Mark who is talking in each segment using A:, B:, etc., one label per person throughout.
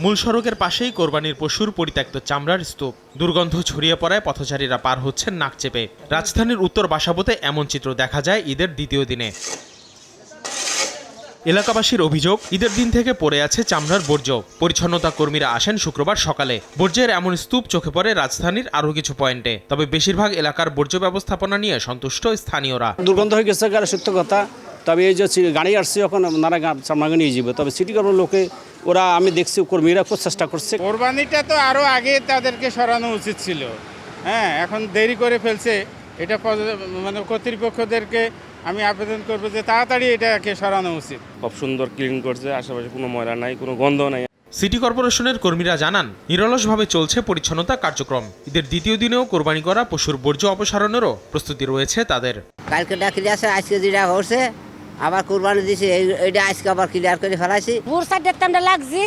A: মূল সড়কের পাশেই কোরবানির পশুর পরিত্যক্ত চামড়ার স্তূপ। দুর্গন্ধ ছড়িয়ে পড়ায় পথচারীরা পার হচ্ছেন নাক চেপে। রাজধানীর উত্তর বাসাবোতে এমন চিত্র দেখা যায় ঈদের দ্বিতীয় দিনে। এলাকাবাসীর অভিযোগ, ঈদের দিন থেকে পড়ে আছে চামড়ার বর্জ্য। পরিচ্ছন্নতা কর্মীরা আসেন শুক্রবার সকালে। বর্জ্যের এমন স্তূপ চোখে পড়ে রাজধানীর আরও কিছু পয়েন্টে। তবে বেশিরভাগ এলাকার বর্জ্য ব্যবস্থাপনা নিয়ে সন্তুষ্ট স্থানীয়রা।
B: দুর্গন্ধ হয়ে গেছে সত্য কথা। তবে এই যে গাড়ি আসছে এখন ওনারা চামড়া নিয়ে যাবে। তবে সিটি কর্পোরেশন লোকে ওরা আমি দেখছি কর্মীরা খুব চেষ্টা করছে।
C: কোরবানিটা তো আরও আগে তাদেরকে সরানো উচিত ছিল। হ্যাঁ, এখন দেরি করে ফেলছে। এটা মানে কর্তৃপক্ষদেরকে আমি আবেদন করবো যে তাড়াতাড়ি এটাকে সরানো উচিত।
D: খুব সুন্দর ক্লিন করছে, আশেপাশে কোনো ময়লা নাই, কোনো গন্ধ নাই।
A: সিটি কর্পোরেশনের কর্মীরা জানান, নিরলসভাবে চলছে পরিচ্ছন্নতা কার্যক্রম। ঈদের দ্বিতীয় দিনেও কোরবানি করা পশুর বর্জ্য অপসারণেরও প্রস্তুতি রয়েছে তাদের।
E: কালকে ক্লিয়ার আছে, আজকে যেটা হচ্ছে আবার কোরবানি দিছে, এইটা আজকে আবার ক্লিয়ার করে ফেলাইছি।
F: বুরসা দেখতে আমরা লাগছি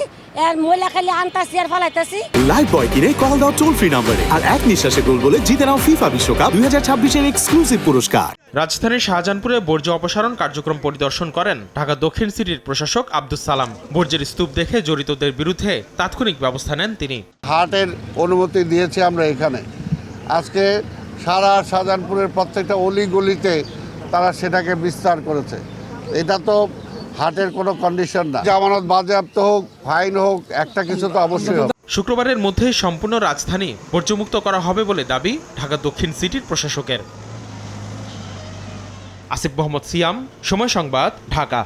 F: আর ময়লা খালি আনতাছি আর ফেলাইতাছি।
G: লাইফবয় কিনে কল দাও টোল ফ্রি নম্বরে আর এক নিঃশ্বাসে গোল বলে জিতে নাও ফিফা বিশ্বকাপ 2026 এক্সক্লুসিভ পুরস্কার।
A: রাজধানীর শাহজাহানপুরে বর্জ্য অপসারণ কার্যক্রম পরিদর্শন করেন ঢাকা দক্ষিণ সিটির প্রশাসক আব্দুস সালাম। বর্জ্যের স্তূপ দেখে জড়িতদের বিরুদ্ধে তাৎক্ষণিক ব্যবস্থা নেন তিনি।
H: হাটের অনুমতি দিয়েছি আমরা এখানে। আজকে সারা শাহজাহানপুরের প্রত্যেকটা অলিগলিতে তারা সেটাকে বিস্তার করেছে। এটা তো হাটের কোনো কন্ডিশন না। জামানত বাজেয়াপ্ত হোক, ফাইন হোক, একটা কিছু তো অবশ্যই হবে।
A: শুক্রবারের মধ্যে সম্পূর্ণ রাজধানী বর্জ্যমুক্ত করা হবে বলে দাবি ঢাকা দক্ষিণ সিটির প্রশাসকের। আসিফ মোহাম্মদ সিয়াম, সময় সংবাদ, ঢাকা।